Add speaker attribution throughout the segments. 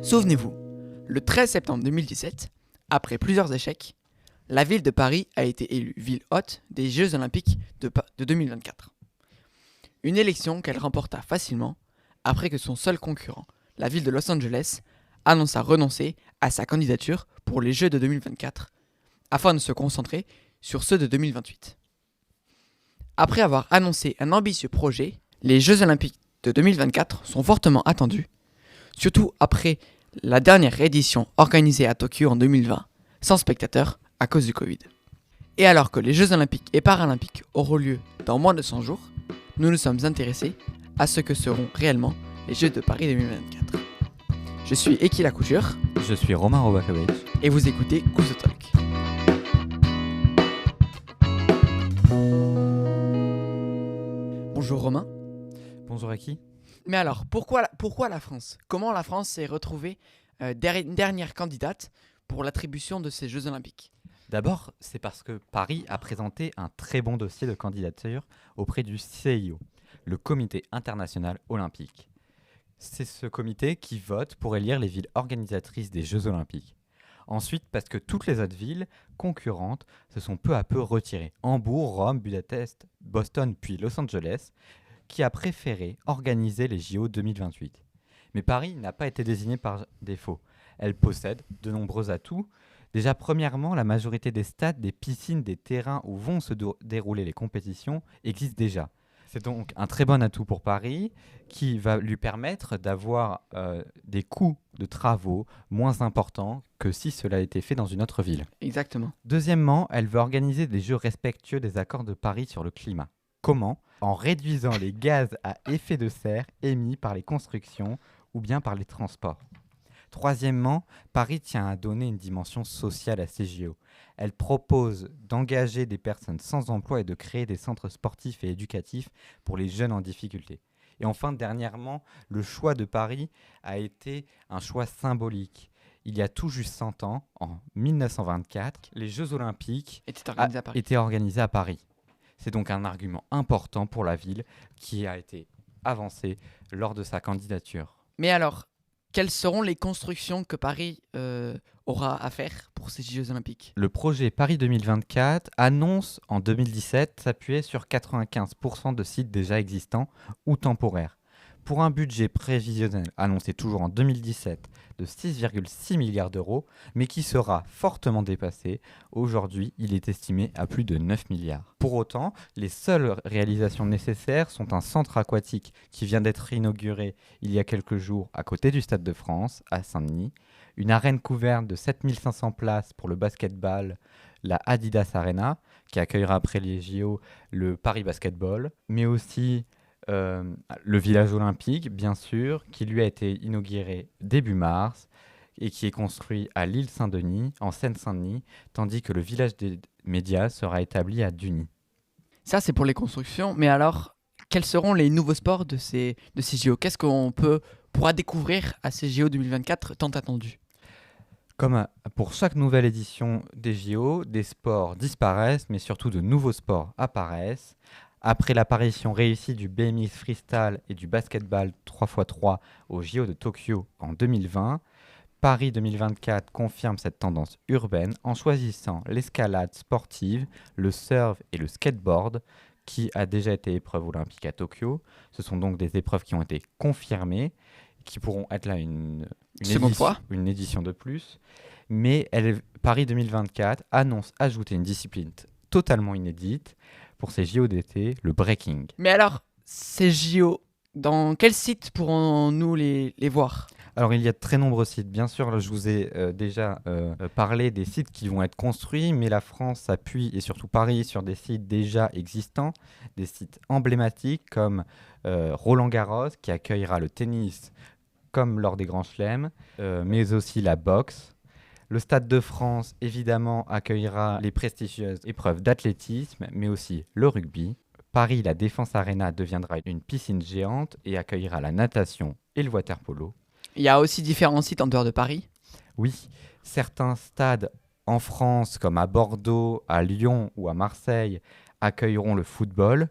Speaker 1: Souvenez-vous, le 13 septembre 2017, après plusieurs échecs, la ville de Paris a été élue ville hôte des Jeux Olympiques de 2024. Une élection qu'elle remporta facilement après que son seul concurrent, la ville de Los Angeles, annonça renoncer à sa candidature pour les Jeux de 2024 afin de se concentrer sur ceux de 2028. Après avoir annoncé un ambitieux projet, les Jeux Olympiques de 2024 sont fortement attendus, surtout après la dernière édition organisée à Tokyo en 2020, sans spectateurs à cause du Covid. Et alors que les Jeux Olympiques et Paralympiques auront lieu dans moins de 100 jours, nous nous sommes intéressés à ce que seront réellement les Jeux de Paris 2024. Je suis Eki Lacouture.
Speaker 2: Je suis Romain Robakovic.
Speaker 1: Et vous écoutez Kuzo Talk. Bonjour Romain.
Speaker 2: Bonjour Eki.
Speaker 1: Mais alors, pourquoi la France ? Comment la France s'est retrouvée dernière candidate pour l'attribution de ces Jeux Olympiques ?
Speaker 2: D'abord, c'est parce que Paris a présenté un très bon dossier de candidature auprès du CIO, le Comité international olympique. C'est ce comité qui vote pour élire les villes organisatrices des Jeux Olympiques. Ensuite, parce que toutes les autres villes concurrentes se sont peu à peu retirées. Hambourg, Rome, Budapest, Boston puis Los Angeles, qui a préféré organiser les JO 2028. Mais Paris n'a pas été désignée par défaut. Elle possède de nombreux atouts. Déjà, premièrement, la majorité des stades, des piscines, des terrains où vont se dérouler les compétitions existent déjà. C'est donc un très bon atout pour Paris qui va lui permettre d'avoir des coûts de travaux moins importants que si cela a été fait dans une autre ville.
Speaker 1: Exactement.
Speaker 2: Deuxièmement, elle veut organiser des jeux respectueux des accords de Paris sur le climat. Comment ? En réduisant les gaz à effet de serre émis par les constructions ou bien par les transports. Troisièmement, Paris tient à donner une dimension sociale à ces JO. Elle propose d'engager des personnes sans emploi et de créer des centres sportifs et éducatifs pour les jeunes en difficulté. Et enfin, dernièrement, le choix de Paris a été un choix symbolique. Il y a tout juste 100 ans, en 1924, les Jeux Olympiques étaient organisés à Paris. C'est donc un argument important pour la ville qui a été avancé lors de sa candidature.
Speaker 1: Mais alors, quelles seront les constructions que Paris aura à faire pour ces Jeux Olympiques ?
Speaker 2: Le projet Paris 2024 annonce en 2017 s'appuyer sur 95% de sites déjà existants ou temporaires. Pour un budget prévisionnel annoncé toujours en 2017 de 6,6 milliards d'euros, mais qui sera fortement dépassé. Aujourd'hui, il est estimé à plus de 9 milliards. Pour autant, les seules réalisations nécessaires sont un centre aquatique qui vient d'être inauguré il y a quelques jours à côté du Stade de France, à Saint-Denis, une arène couverte de 7500 places pour le basketball, la Adidas Arena, qui accueillera après les JO le Paris Basketball, mais aussi le village olympique, bien sûr, qui lui a été inauguré début mars et qui est construit à l'île Saint-Denis, en Seine-Saint-Denis, tandis que le village des médias sera établi à Duny.
Speaker 1: Ça, c'est pour les constructions. Mais alors, quels seront les nouveaux sports de ces JO ? Qu'est-ce qu'on pourra découvrir à ces JO 2024 tant attendus ?
Speaker 2: Comme pour chaque nouvelle édition des JO, des sports disparaissent, mais surtout de nouveaux sports apparaissent. Après l'apparition réussie du BMX freestyle et du basketball 3x3 aux JO de Tokyo en 2020, Paris 2024 confirme cette tendance urbaine en choisissant l'escalade sportive, le surf et le skateboard, qui a déjà été épreuve olympique à Tokyo. Ce sont donc des épreuves qui ont été confirmées, qui pourront être là une édition de plus. Mais Paris 2024 annonce ajouter une discipline totalement inédite pour ces JO d'été, le breaking.
Speaker 1: Mais alors, ces JO, dans quel site pourrons-nous les voir ?
Speaker 2: Alors, il y a de très nombreux sites. Bien sûr, là, je vous ai déjà parlé des sites qui vont être construits, mais la France s'appuie, et surtout Paris, sur des sites déjà existants, des sites emblématiques comme Roland-Garros, qui accueillera le tennis comme lors des Grands Chelems, mais aussi la boxe. Le Stade de France, évidemment, accueillera les prestigieuses épreuves d'athlétisme, mais aussi le rugby. Paris, la Défense Arena deviendra une piscine géante et accueillera la natation et le water-polo.
Speaker 1: Il y a aussi différents sites en dehors de Paris ?
Speaker 2: Oui, certains stades en France, comme à Bordeaux, à Lyon ou à Marseille, accueilleront le football.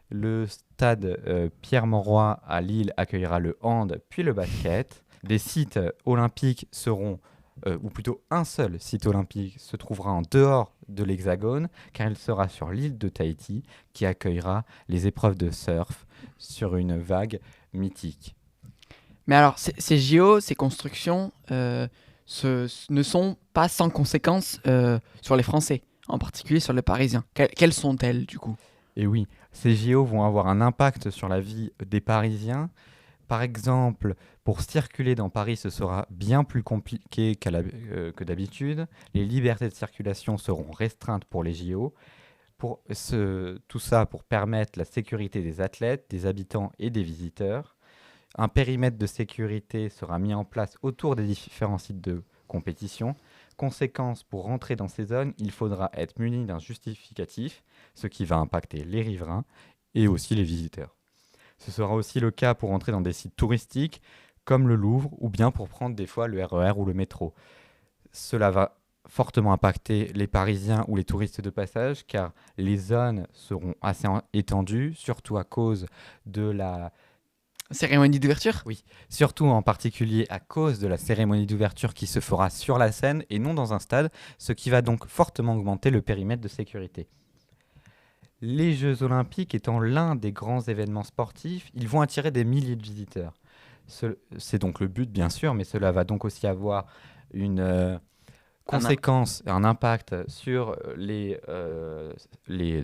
Speaker 2: Le stade Pierre-Mauroy à Lille accueillera le hand puis le basket. Des sites olympiques seront, ou plutôt un seul site olympique se trouvera en dehors de l'Hexagone, car il sera sur l'île de Tahiti, qui accueillera les épreuves de surf sur une vague mythique.
Speaker 1: Mais alors, ces JO, ces constructions ne sont pas sans conséquences sur les Français, en particulier sur les Parisiens. Quelles sont-elles, du coup?
Speaker 2: Et oui, ces JO vont avoir un impact sur la vie des Parisiens. Par exemple, pour circuler dans Paris, ce sera bien plus compliqué que d'habitude. Les libertés de circulation seront restreintes pour les JO. Tout ça pour permettre la sécurité des athlètes, des habitants et des visiteurs. Un périmètre de sécurité sera mis en place autour des différents sites de compétition. Conséquence, pour rentrer dans ces zones, il faudra être muni d'un justificatif, ce qui va impacter les riverains et aussi les visiteurs. Ce sera aussi le cas pour entrer dans des sites touristiques comme le Louvre ou bien pour prendre des fois le RER ou le métro. Cela va fortement impacter les Parisiens ou les touristes de passage car les zones seront assez étendues, surtout à cause de la
Speaker 1: Cérémonie d'ouverture?
Speaker 2: Oui, surtout en particulier à cause de la cérémonie d'ouverture qui se fera sur la scène et non dans un stade, ce qui va donc fortement augmenter le périmètre de sécurité. Les Jeux Olympiques étant l'un des grands événements sportifs, ils vont attirer des milliers de visiteurs. C'est donc le but, bien sûr, mais cela va donc aussi avoir une conséquence, un impact sur les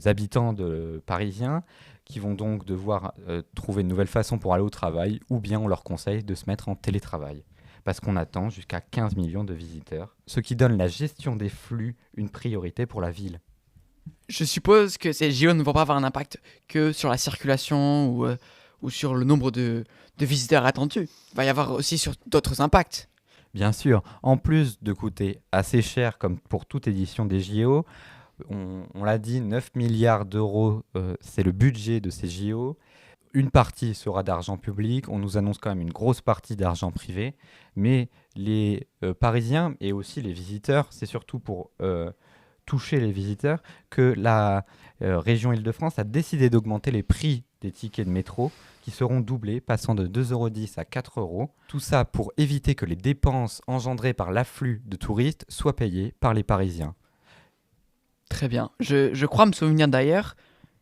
Speaker 2: habitants parisiens qui vont donc devoir trouver une nouvelle façon pour aller au travail ou bien on leur conseille de se mettre en télétravail parce qu'on attend jusqu'à 15 millions de visiteurs, ce qui donne la gestion des flux une priorité pour la ville.
Speaker 1: Je suppose que ces JO ne vont pas avoir un impact que sur la circulation ou sur le nombre de visiteurs attendus. Il va y avoir aussi sur d'autres impacts.
Speaker 2: Bien sûr, en plus de coûter assez cher comme pour toute édition des JO, on l'a dit, 9 milliards d'euros, c'est le budget de ces JO. Une partie sera d'argent public, on nous annonce quand même une grosse partie d'argent privé, mais les Parisiens et aussi les visiteurs, c'est surtout pour toucher les visiteurs que la région Île-de-France a décidé d'augmenter les prix des tickets de métro qui seront doublés, passant de 2,10 € à 4 €. Tout ça pour éviter que les dépenses engendrées par l'afflux de touristes soient payées par les Parisiens.
Speaker 1: Très bien. Je crois me souvenir d'ailleurs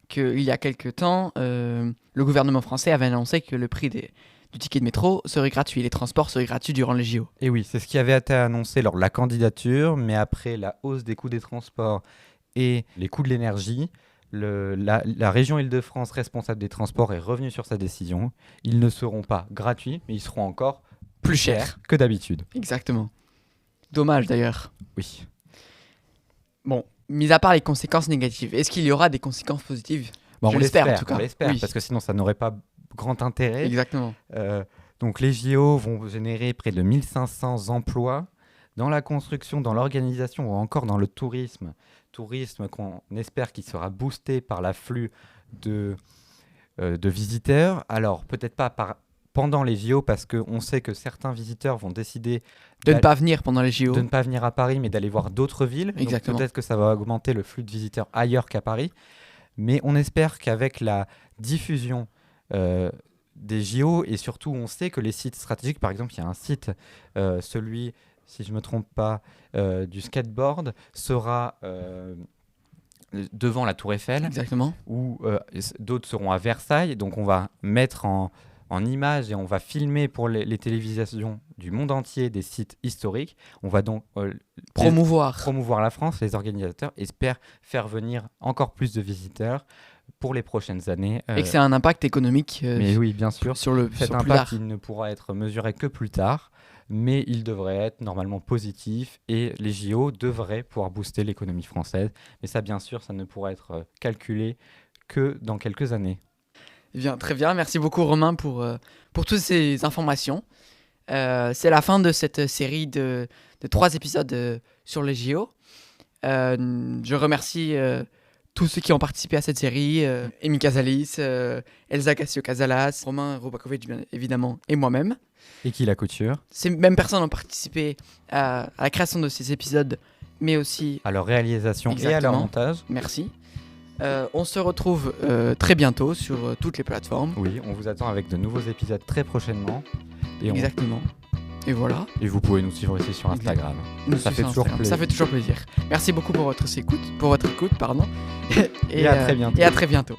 Speaker 1: qu'il y a quelque temps, le gouvernement français avait annoncé que le prix du ticket de métro serait gratuit, les transports seraient gratuits durant les JO.
Speaker 2: Et oui, c'est ce qui avait été annoncé lors de la candidature, mais après la hausse des coûts des transports et les coûts de l'énergie, la région Île-de-France responsable des transports est revenue sur sa décision. Ils ne seront pas gratuits, mais ils seront encore plus chers que d'habitude.
Speaker 1: Exactement. Dommage d'ailleurs.
Speaker 2: Oui.
Speaker 1: Bon, mis à part les conséquences négatives, est-ce qu'il y aura des conséquences positives?
Speaker 2: On l'espère
Speaker 1: en tout cas.
Speaker 2: On l'espère,
Speaker 1: oui.
Speaker 2: parce que sinon ça n'aurait pas grand intérêt.
Speaker 1: Exactement.
Speaker 2: Donc les JO vont générer près de 1500 emplois dans la construction, dans l'organisation ou encore dans le tourisme. Tourisme qu'on espère qu'il sera boosté par l'afflux de visiteurs. Alors peut-être pas pendant les JO parce qu'on sait que certains visiteurs vont décider
Speaker 1: de ne pas venir pendant les JO.
Speaker 2: De ne pas venir à Paris mais d'aller voir d'autres villes.
Speaker 1: Exactement.
Speaker 2: Donc peut-être que ça va augmenter le flux de visiteurs ailleurs qu'à Paris. Mais on espère qu'avec la diffusion des JO et surtout on sait que les sites stratégiques, par exemple il y a un site, celui, si je ne me trompe pas, du skateboard sera devant la Tour Eiffel.
Speaker 1: Exactement.
Speaker 2: Ou d'autres seront à Versailles. Donc on va mettre en images et on va filmer pour les télévisions du monde entier des sites historiques. On va donc promouvoir la France. Les organisateurs espèrent faire venir encore plus de visiteurs pour les prochaines années.
Speaker 1: Et que c'est un impact économique
Speaker 2: mais oui, bien sûr.
Speaker 1: Cet
Speaker 2: impact, il ne pourra être mesuré que plus tard, mais il devrait être normalement positif et les JO devraient pouvoir booster l'économie française. Mais ça, bien sûr, ça ne pourra être calculé que dans quelques années.
Speaker 1: Eh bien, très bien, merci beaucoup Romain pour toutes ces informations. C'est la fin de cette série de 3 épisodes sur les JO. Je remercie tous ceux qui ont participé à cette série, Amy Casalis, Elsa Cassio-Casalas, Romain Robakovic bien évidemment et moi-même.
Speaker 2: Et qui la couture.
Speaker 1: Ces mêmes personnes ont participé à la création de ces épisodes, mais aussi
Speaker 2: à leur réalisation. Exactement. Et à leur montage.
Speaker 1: Merci. On se retrouve très bientôt sur toutes les plateformes.
Speaker 2: Oui, on vous attend avec de nouveaux épisodes très prochainement.
Speaker 1: Exactement. Et voilà.
Speaker 2: Et vous pouvez nous suivre aussi sur Instagram.
Speaker 1: Nous
Speaker 2: Ça
Speaker 1: suivre
Speaker 2: fait
Speaker 1: sur
Speaker 2: toujours
Speaker 1: Instagram.
Speaker 2: plaisir.
Speaker 1: Ça fait toujours plaisir. Merci beaucoup pour votre écoute, pardon.
Speaker 2: Et à très bientôt.
Speaker 1: Et à très bientôt.